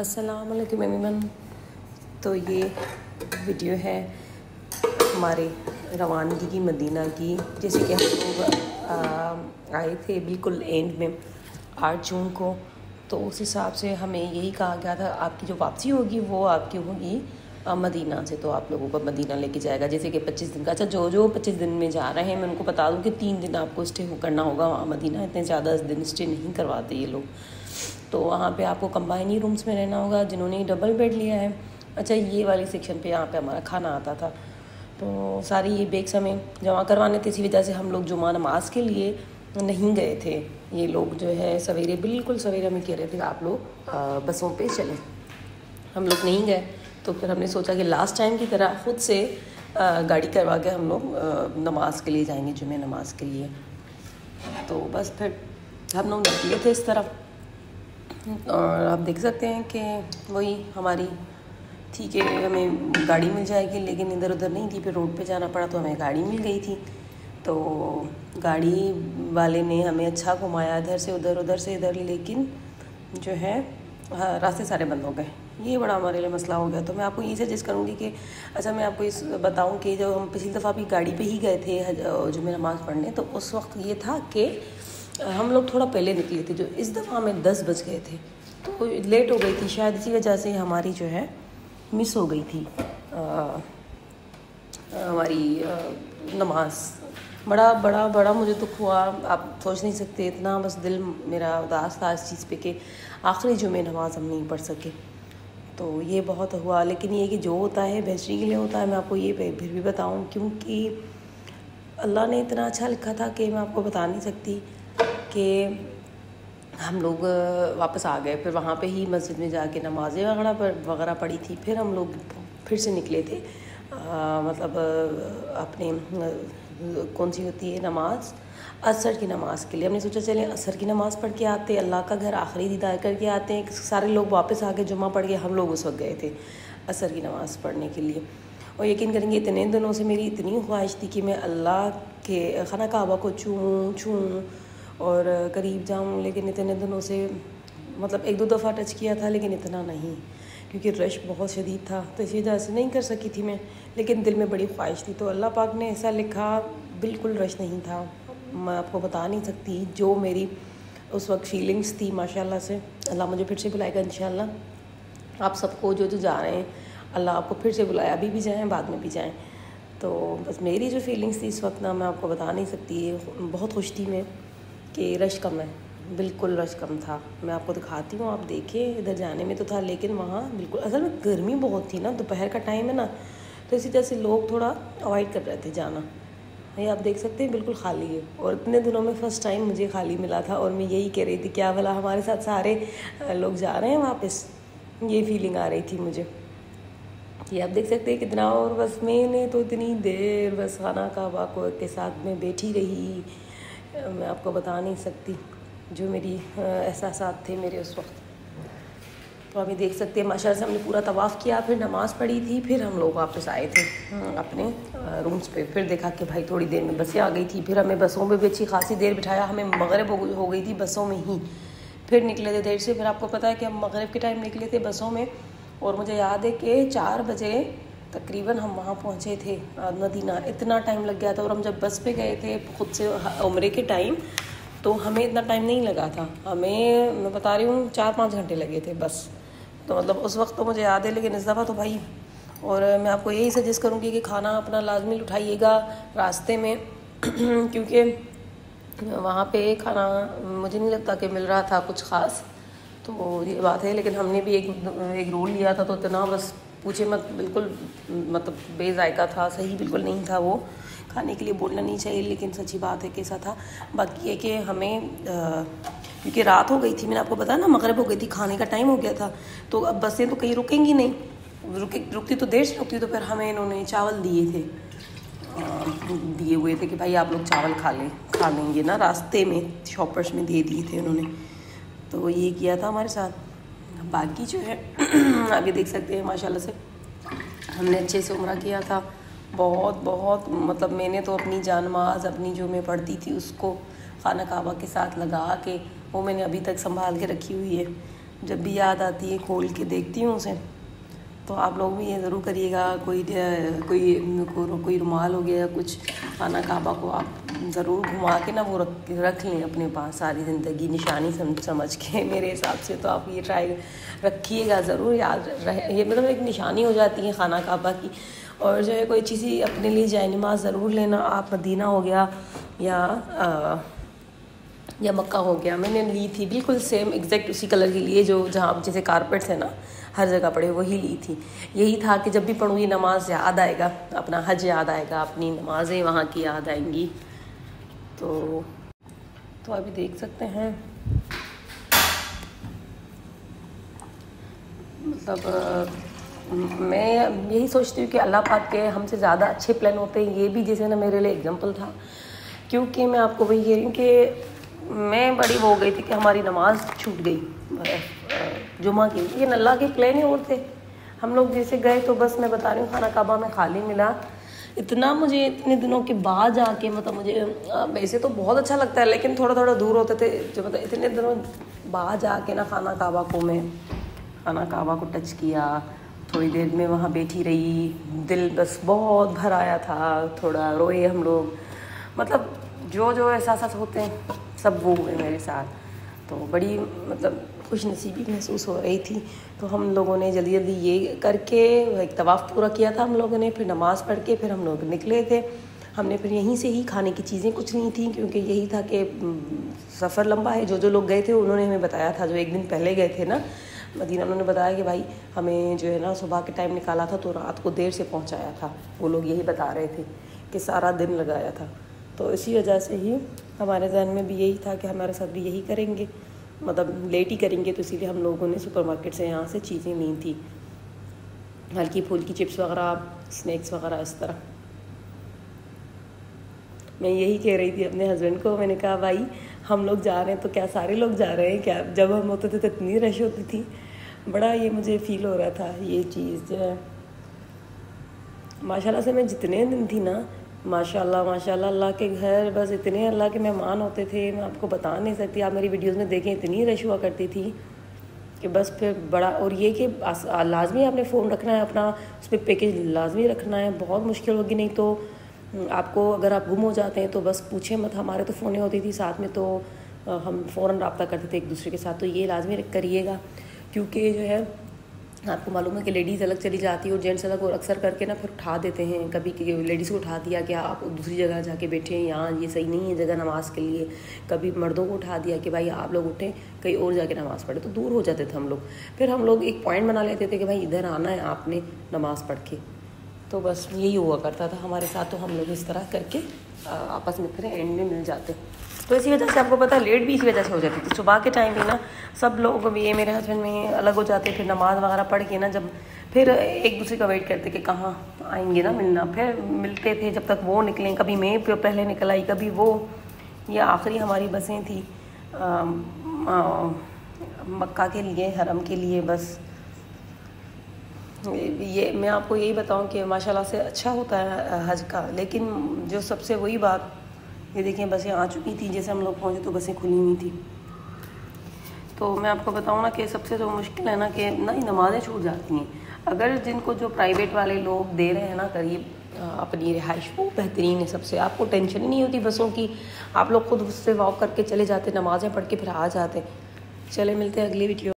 अस्सलाम वालेकुम एवरीवन। तो ये वीडियो है हमारे रवानगी की मदीना की। जैसे कि हम लोग आए थे बिल्कुल एंड में 8 जून को, तो उस हिसाब से हमें यही कहा गया था आपकी जो वापसी होगी वो आपकी होगी मदीना से। तो आप लोगों को मदीना लेके जाएगा जैसे कि 25 दिन का। अच्छा, जो 25 दिन में जा रहे हैं मैं उनको बता दूं कि 3 दिन आपको स्टे करना होगा वहाँ मदीना। इतने ज़्यादा दिन स्टे नहीं करवाते ये लोग। तो वहाँ पे आपको कंबाइन ही रूम्स में रहना होगा जिन्होंने डबल बेड लिया है। अच्छा, ये वाली सेक्शन पे यहाँ पे हमारा खाना आता था, तो सारी ये बैग्स हमें जमा करवाने थे। इसी वजह से हम लोग जुमा नमाज के लिए नहीं गए थे। ये लोग जो है सवेरे बिल्कुल सवेरे हमें कह रहे थे आप लोग बसों पे चलें। हम लोग नहीं गए, तो फिर हमने सोचा कि लास्ट टाइम की तरह ख़ुद से गाड़ी करवा के हम लोग नमाज के लिए जाएंगे, जुमे नमाज के लिए। तो बस फिर हम लोग निकले थे इस तरफ, और आप देख सकते हैं कि वही हमारी थी कि हमें गाड़ी मिल जाएगी, लेकिन इधर उधर नहीं थी। फिर रोड पे जाना पड़ा तो हमें गाड़ी मिल गई थी। तो गाड़ी वाले ने हमें अच्छा घुमाया इधर से उधर, उधर से इधर, लेकिन जो है रास्ते सारे बंद हो गए। ये बड़ा हमारे लिए मसला हो गया। तो मैं आपको ये सजेस्ट करूँगी कि अच्छा, मैं आपको इस बताऊँ कि जब हम पिछली दफ़ा भी गाड़ी पे ही गए थे जुमे नमाज़ पढ़ने, तो उस वक्त ये था कि हम लोग थोड़ा पहले निकले थे। जो इस दफ़ा हमें 10 बज गए थे, तो लेट हो गई थी। शायद इसी वजह से हमारी जो है मिस हो गई थी हमारी नमाज। बड़ा मुझे दुख हुआ, आप सोच नहीं सकते। इतना बस दिल मेरा उदास था इस चीज़ पे कि आखिरी जुमे नमाज हम नहीं पढ़ सके। तो ये बहुत हुआ, लेकिन ये कि जो होता है बेहतरी के लिए होता है। मैं आपको ये फिर भी बताऊं, क्योंकि अल्लाह ने इतना अच्छा लिखा था कि मैं आपको बता नहीं सकती कि हम लोग वापस आ गए। फिर वहाँ पे ही मस्जिद में जाके नमाज़ें वगैरह पढ़ी थी। फिर हम लोग फिर से निकले थे मतलब अपने कौन सी होती है नमाज, असर की नमाज़ के लिए। हमने सोचा चलें असर की नमाज़ पढ़ के आते, अल्लाह का घर आखिरी दीदार करके आते हैं। सारे लोग वापस आके जुम्मा पढ़ के हम लोग उस वक्त गए थे असर की नमाज़ पढ़ने के लिए। और यकीन करेंगे इतने दिनों से मेरी इतनी ख्वाहिश थी कि मैं अल्लाह के खाना काबा को छूऊँ और करीब जाऊँ, लेकिन इतने दिनों से मतलब 1-2 दफ़ा टच किया था, लेकिन इतना नहीं, क्योंकि रश बहुत शदीद था। तो इसी वजह से नहीं कर सकी थी मैं, लेकिन दिल में बड़ी ख्वाहिश थी। तो अल्लाह पाक ने ऐसा लिखा, बिल्कुल रश नहीं था। मैं आपको बता नहीं सकती जो मेरी उस वक्त फीलिंग्स थी। माशाल्लाह से अल्लाह मुझे फिर से बुलाएगा इंशाल्लाह। आप सबको जो जा रहे हैं, अल्लाह आपको फिर से बुलाए, अभी भी जाएँ बाद में भी जाएँ। तो बस मेरी जो फीलिंग्स थी इस वक्त ना, मैं आपको बता नहीं सकती। बहुत खुश थी मैं कि रश कम है, बिल्कुल रश कम था। मैं आपको दिखाती हूँ, आप देखें। इधर जाने में तो था, लेकिन वहाँ बिल्कुल असल में गर्मी बहुत थी ना, दोपहर का टाइम है ना, तो इसी तरह से लोग थोड़ा अवॉइड कर रहे थे जाना। ये आप देख सकते हैं बिल्कुल खाली है। और इतने दिनों में फ़र्स्ट टाइम मुझे खाली मिला था, और मैं यही कह रही थी क्या भला हमारे साथ सारे लोग जा रहे हैं वापस। ये फीलिंग आ रही थी मुझे। ये आप देख सकते हैं कितना। और बस मैंने तो इतनी देर बस खाना काबा को के साथ में बैठी रही, मैं आपको बता नहीं सकती जो मेरी एहसासात थे मेरे उस वक्त। तो अभी देख सकते हैं माशाल्लाह से हमने पूरा तवाफ़ किया, फिर नमाज़ पढ़ी थी, फिर हम लोग वापस आए थे अपने रूम्स पे। फिर देखा कि भाई थोड़ी देर में बसें आ गई थी। फिर हमें बसों में भी अच्छी खासी देर बिठाया, हमें मगरिब हो गई थी बसों में ही। फिर निकले थे देर से। फिर आपको पता है कि हम मगरिब के टाइम निकले थे बसों में, और मुझे याद है कि 4 बजे तकरीबन हम वहाँ पहुँचे थे मदीना। इतना टाइम लग गया था। और हम जब बस पे गए थे ख़ुद से उम्रे के टाइम, तो हमें इतना टाइम नहीं लगा था। हमें, मैं बता रही हूँ, 4-5 घंटे लगे थे बस। तो मतलब उस वक्त तो मुझे याद है, लेकिन इस दफ़ा तो भाई। और मैं आपको यही सजेस्ट करूँगी कि खाना अपना लाजमी उठाइएगा रास्ते में क्योंकि वहाँ पे खाना मुझे नहीं लगता कि मिल रहा था कुछ ख़ास। तो ये बात है। लेकिन हमने भी एक रोल लिया था, तो इतना बस पूछे मत, बिल्कुल मतलब बेजायका था, सही बिल्कुल नहीं था वो। खाने के लिए बोलना नहीं चाहिए, लेकिन सच्ची बात है कैसा था। बाकी ये कि हमें क्योंकि रात हो गई थी, मैंने आपको बताया ना, मगरिब हो गई थी, खाने का टाइम हो गया था। तो अब बसें तो कहीं रुकेंगी नहीं, रुकती तो देर से रुकती। तो फिर हमें इन्होंने चावल दिए हुए थे कि भाई आप लोग चावल खा लेंगे ना, रास्ते में शॉपर्स में दे दिए थे उन्होंने। तो ये किया था हमारे साथ। बाकी जो है आगे देख सकते हैं माशाल्लाह से हमने अच्छे से उम्रा किया था। बहुत मतलब मैंने तो अपनी जानमाज़ अपनी जो मैं पढ़ती थी उसको खाना काबा के साथ लगा के, वो मैंने अभी तक संभाल के रखी हुई है। जब भी याद आती है खोल के देखती हूँ उसे। तो आप लोग भी ये ज़रूर करिएगा, कोई रुमाल हो गया या कुछ खाना काबा को आप ज़रूर घुमा के ना वो रख लें अपने पास सारी ज़िंदगी निशानी समझ के। मेरे हिसाब से तो आप ये ट्राई रखिएगा ज़रूर, याद रहे, ये मतलब एक निशानी हो जाती है खाना काबा की। और जो है कोई चीज़ अपने लिए जाए नमाज ज़रूर लेना। आप मदीना हो गया या मक्का हो गया, मैंने ली थी बिल्कुल सेम एग्जैक्ट उसी कलर की लिए जो जहाँ जैसे कारपेट्स है ना हर जगह पड़े, वही ली थी। यही था कि जब भी पढ़ूँगी नमाज याद आएगा, अपना हज याद आएगा, अपनी नमाज़ें वहाँ की याद आएंगी। तो अभी देख सकते हैं, मतलब मैं यही सोचती हूँ कि अल्लाह पाक के हमसे ज़्यादा अच्छे प्लान होते हैं। ये भी जैसे ना मेरे लिए एग्जांपल था, क्योंकि मैं आपको वही कह रही हूँ कि मैं बड़ी वो हो गई थी कि हमारी नमाज छूट गई जुमा की। ये अल्लाह के प्लान ही और थे। हम लोग जैसे गए तो बस मैं बता रही हूँ खाना काबा में खाली मिला। इतना मुझे इतने दिनों के बाद जाके मतलब मुझे वैसे तो बहुत अच्छा लगता है, लेकिन थोड़ा थोड़ा दूर होते थे जो मतलब इतने दिनों बाद जाके ना खाना काबा को टच किया, थोड़ी देर में वहाँ बैठी रही, दिल बस बहुत भर आया था, थोड़ा रोए हम लोग। मतलब जो एहसास होते हैं सब वो हुए मेरे साथ। तो बड़ी मतलब खुशनसीबी महसूस हो रही थी। तो हम लोगों ने जल्दी जल्दी ये करके एक तवाफ़ पूरा किया था हम लोगों ने, फिर नमाज़ पढ़ के फिर हम लोग निकले थे। हमने फिर यहीं से ही खाने की चीज़ें कुछ नहीं थी, क्योंकि यही था कि सफ़र लंबा है। जो लोग गए थे उन्होंने हमें बताया था, जो एक दिन पहले गए थे ना मदीना, उन्होंने बताया कि भाई हमें जो है ना सुबह के टाइम निकाला था तो रात को देर से पहुंचाया था। वो लोग यही बता रहे थे कि सारा दिन लगाया था। तो इसी वजह से ही हमारे जहन में भी यही था कि हमारे साथ भी यही करेंगे, मतलब लेट ही करेंगे। तो इसीलिए हम लोगों ने सुपरमार्केट से यहाँ से चीज़ें ली थी, हल्की फुल्की चिप्स वगैरह, स्नैक्स वगैरह इस तरह। मैं यही कह रही थी अपने हस्बैंड को, मैंने कहा भाई हम लोग जा रहे हैं तो क्या सारे लोग जा रहे हैं क्या? जब हम होते थे तो इतनी रश होती थी। बड़ा ये मुझे फ़ील हो रहा था ये चीज़ जो है। माशाल्लाह से मैं जितने दिन थी ना, माशाल्लाह अल्लाह के घर बस इतने अल्लाह के मेहमान होते थे, मैं आपको बता नहीं सकती। आप मेरी वीडियोस में देखें इतनी रश हुआ करती थी कि बस फिर बड़ा। और ये कि लाजमी आपने फ़ोन रखना है अपना, उस पर पैकेज लाजमी रखना है, बहुत मुश्किल होगी। नहीं तो आपको अगर आप गुम हो जाते हैं तो बस पूछे मत। हमारे तो फ़ोनें होती थी साथ में, तो हम फ़ौरन रब्ता करते थे एक दूसरे के साथ। तो ये लाजमी करिएगा, क्योंकि जो है आपको मालूम है कि लेडीज़ अलग चली जाती है और जेंट्स अलग, और अक्सर करके ना फिर उठा देते हैं। कभी लेडीज़ को उठा दिया कि आप दूसरी जगह जाके बैठे हैं, यहाँ ये सही नहीं है जगह नमाज़ के लिए। कभी मर्दों को उठा दिया कि भाई आप लोग उठें कहीं और जाके नमाज़ पढ़े, तो दूर हो जाते थे हम लोग। फिर हम लोग एक पॉइंट बना लेते थे कि भाई इधर आना है आपने नमाज़ पढ़ के। तो बस यही हुआ करता था हमारे साथ। तो हम लोग इस तरह करके आपस में फिर एंड में मिल जाते। तो इसी वजह से आपको पता है लेट भी इसी वजह से हो जाती थी। सुबह के टाइम भी ना सब लोग, ये मेरे हस्बैंड में अलग हो जाते, फिर नमाज़ वगैरह पढ़ के ना जब फिर एक दूसरे का वेट करते कि कहाँ आएंगे ना मिलना। फिर मिलते थे जब तक वो निकलें, कभी मैं पहले निकल आई, कभी वो। ये आखिरी हमारी बसें थी मक्का के लिए, हरम के लिए। बस ये मैं आपको यही बताऊं कि माशाल्लाह से अच्छा होता है हज का। लेकिन जो सबसे वही बात, ये देखें बसें आ चुकी थी, जैसे हम लोग पहुँचे तो बसें खुली हुई थी। तो मैं आपको बताऊं ना कि सबसे जो मुश्किल है ना कि ना ही नमाज़ें छूट जाती हैं। अगर जिनको जो प्राइवेट वाले लोग दे रहे हैं ना करीब अपनी रिहाइश, वो बेहतरीन है सबसे। आपको टेंशन ही नहीं होती बसों की, आप लोग खुद उससे वॉक करके चले जाते, नमाज़ें पढ़ के फिर आ जाते। चले मिलते हैं अगली वीडियो।